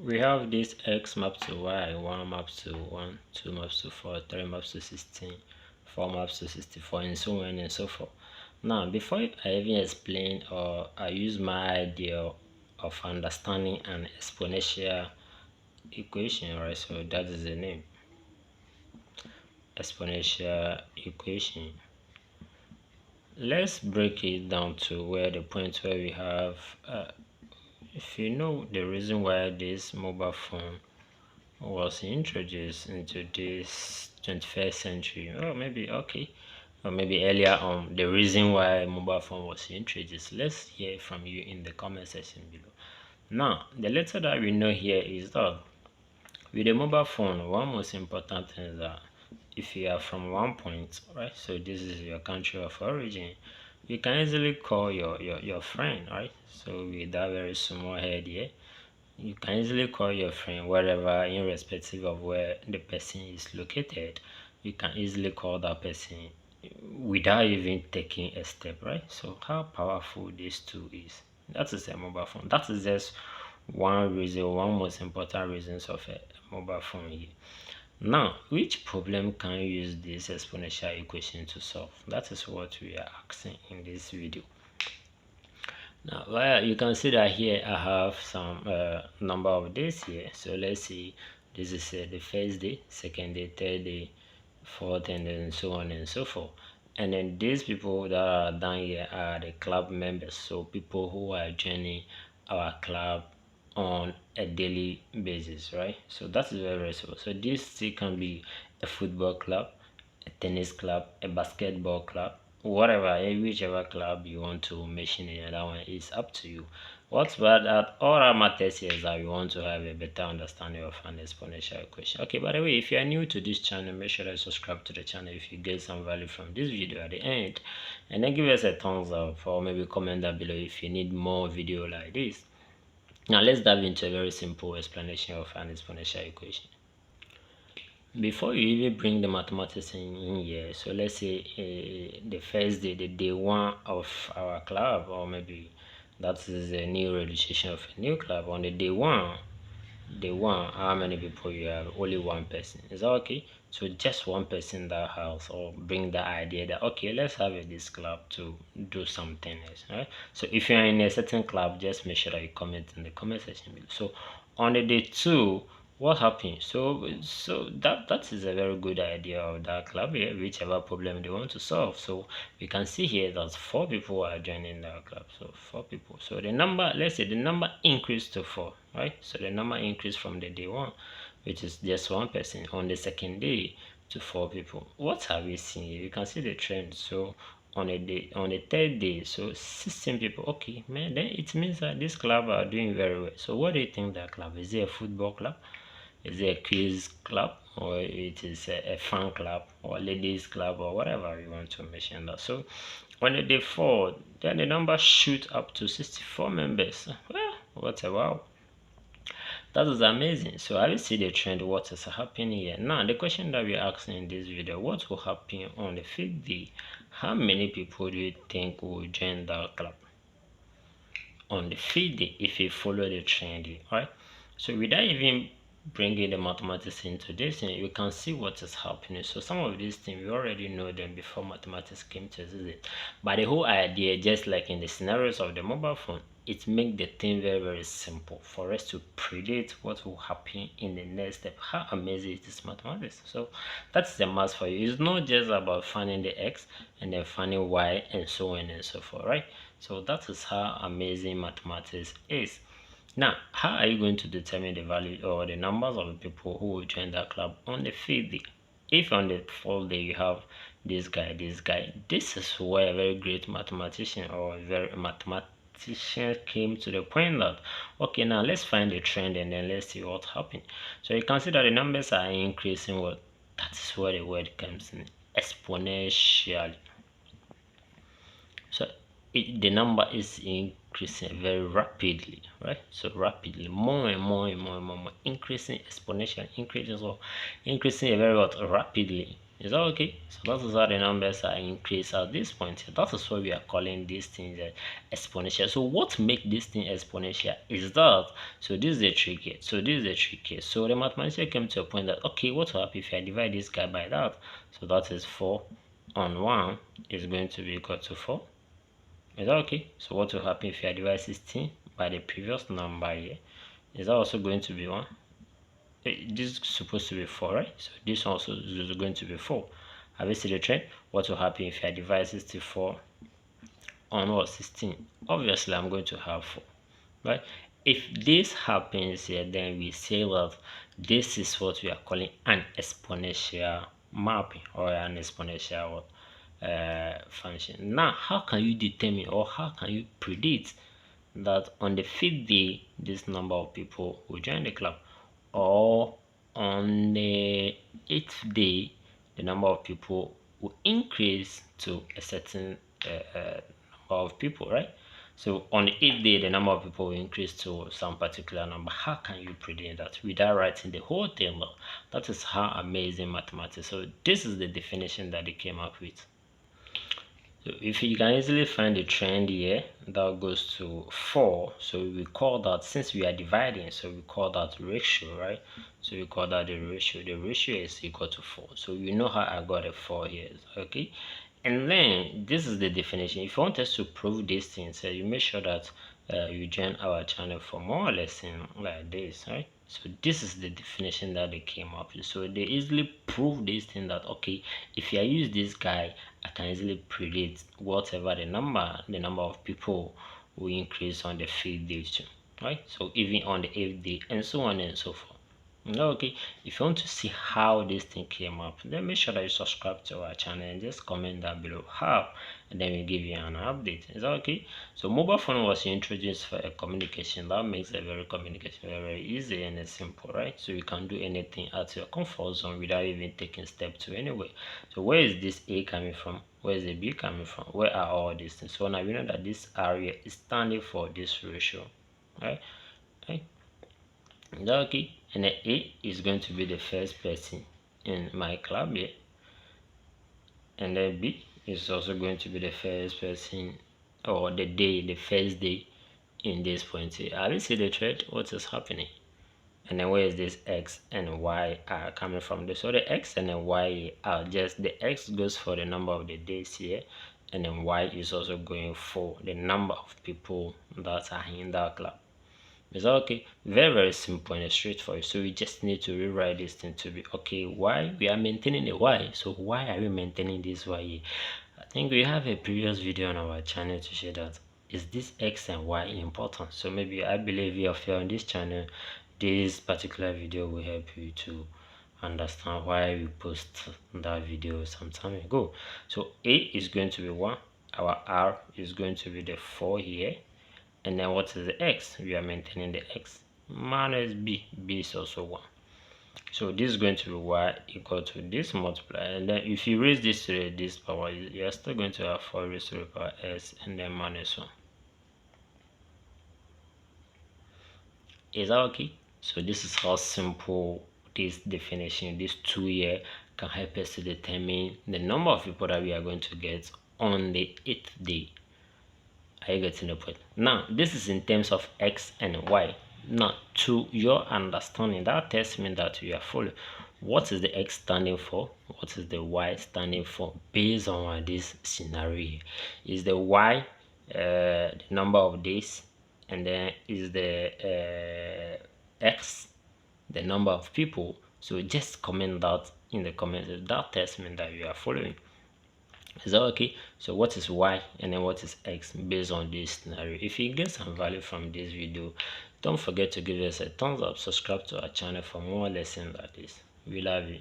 We have this x maps to y, 1 maps to 1, 2 maps to 4, 3 maps to 16, 4 maps to 64, and so on and so forth. Now, before I even explain or I use my idea of understanding an exponential equation, right? So that is the name, exponential equation. Let's break it down to where the point where we have, if you know the reason why this mobile phone was introduced into this 21st century, or maybe okay, or maybe earlier on, the reason why mobile phone was introduced, let's hear from you in the comment section below. Now, the letter that we know here is that with a mobile phone, one most important thing is that if you are from one point, right, so this is your country of origin, you can easily call your friend, right? So with that very small head here, you can easily call your friend wherever, irrespective of where the person is located. You can easily call that person without even taking a step, right? So how powerful this tool is. That is a mobile phone. That is just one reason, one most important reasons of a mobile phone here. Now, which problem can you use this exponential equation to solve? That is what we are asking in this video. Now, well, you can see that here I have some number of days here. So let's see, this is the first day, second day, third day, fourth, and then so on and so forth. And then these people that are down here are the club members, so people who are joining our club on a daily basis, right? So that is very simple. So this still can be a football club, a tennis club, a basketball club, whatever, whichever club you want to mention in that one is up to you. What's bad at all that matters here is that you want to have a better understanding of an exponential equation. Okay, by the way, if you are new to this channel, make sure that you subscribe to the channel if you get some value from this video at the end, and then give us a thumbs up or maybe comment down below if you need more video like this. Now let's dive into a very simple explanation of an exponential equation. Before you even bring the mathematics in here, so let's say the first day, the day one of our club, or maybe that is a new registration of a new club. On the day one, how many people you have? Only one person. Is that okay? So just one person in that house, or bring the idea that okay, let's have this club to do something else, right? So if you're in a certain club, just make sure that you comment in the comment section below. So on the day two, what happened? So that is a very good idea of that club here, whichever problem they want to solve. So we can see here that 4 people are joining that club. So 4 people. So the number, let's say the number increased to 4, right? So the number increased from the day one, which is just one person, on the second day to 4 people. What have we seen here? You can see the trend. So on the third day, so 16 people. Okay, man, then it means that this club are doing very well. So what do you think that club is? It a football club? Is it a quiz club, or it is a fan club, or ladies club, or whatever you want to mention that? So on the day 4, then the number shoot up to 64 members. Well, what a wow. That is amazing. So I will see the trend, what is happening here. Now the question that we're asking in this video, what will happen on the 5th day? How many people do you think will join that club on the 5th day if you follow the trend here? Right? So without even bringing the mathematics into this, and you can see what is happening. So some of these things we already know them before mathematics came to exist. But the whole idea, just like in the scenarios of the mobile phone, it makes the thing very simple for us to predict what will happen in the next step. How amazing it is mathematics. So that's the math for you. It's not just about finding the x and then finding y and so on and so forth, right? So that is how amazing mathematics is. Now, how are you going to determine the value or the numbers of the people who will join that club on the 5th day? If on the 4th day you have this guy, this is where a very great mathematician or a very mathematician came to the point that, okay, now let's find the trend and then let's see what happened. So you can see that the numbers are increasing. What? That is where the word comes in, exponentially. So the number is increasing very rapidly, right? So rapidly, more and more, increasing, exponential increasing, so increasing very rapidly. Is that okay? So that is how the numbers are increased at this point. That is why we are calling these things exponential. So what makes this thing exponential is that, so this is the trick here. So this is the trick here. So the mathematician came to a point that, okay, what will happen if I divide this guy by that? So that is 4 on 1 is going to be equal to 4. Is that okay? So what will happen if I divide 16 by the previous number here? Is that also going to be 1? This is supposed to be 4, right? So this also is going to be 4. Have you seen the trend? What will happen if I divide 64 on what? 16? Obviously, I'm going to have 4, right? If this happens here, then we say that this is what we are calling an exponential mapping or an exponential function. Now, how can you determine or how can you predict that on the 5th day this number of people will join the club, or on the 8th day the number of people will increase to a certain number of people, right? So on the 8th day the number of people will increase to some particular number. How can you predict that without writing the whole table? That is how amazing mathematics. So this is the definition that they came up with. So if you can easily find the trend here that goes to 4, so we call that, since we are dividing, so we call that ratio, right? So we call that the ratio. The ratio is equal to 4. So you know how I got a 4 here, okay? And then this is the definition. If you want us to prove these things, you make sure that you join our channel for more lessons like this, right? So this is the definition that they came up with. So they easily prove this thing that, okay, if I use this guy, I can easily predict whatever the number of people will increase on the 5th day too, right? So even on the 8th day and so on and so forth. Okay, if you want to see how this thing came up, then make sure that you subscribe to our channel and just comment down below how, and then we give you an update. Is that okay? So mobile phone was introduced for a communication that makes a communication very easy and simple, right? So you can do anything at your comfort zone without even taking step to anywhere. So where is this A coming from? Where is the B coming from? Where are all these things? So now we know that this area is standing for this ratio, right? Right? Okay, and then A is going to be the first person in my club here, and then B is also going to be the first person or the first day in this point here. Have you see the thread? What is happening? And then where is this X and Y are coming from? So the X and the Y are just, the X goes for the number of the days here, and then Y is also going for the number of people that are in that club. Is that okay? Very simple and straightforward. So we just need to rewrite this thing to be, okay, why we are maintaining the Y. So why are we maintaining this Y? I think we have a previous video on our channel to show that is this X and Y important. So maybe I believe if you're on this channel, this particular video will help you to understand why we post that video some time ago. So A is going to be 1, our R is going to be the 4 here, and then what is the X? We are maintaining the X minus B. B is also 1. So this is going to be Y equal to this multiply, and then if you raise this to this power, you are still going to have 4 raised to the power S and then minus 1. Is that okay? So this is how simple this definition, this 2 here, can help us to determine the number of people that we are going to get on the 8th day. Are you getting the point? Now this is in terms of X and Y. Now to your understanding, that tells me that you are following. What is the X standing for? What is the Y standing for? Based on this scenario, is the Y the number of days, and then is the X the number of people. So just comment that in the comments. That tells me that you are following. Is that okay? So what is Y and then what is X based on this scenario? If you get some value from this video, don't forget to give us a thumbs up, subscribe to our channel for more lessons like this. We love you.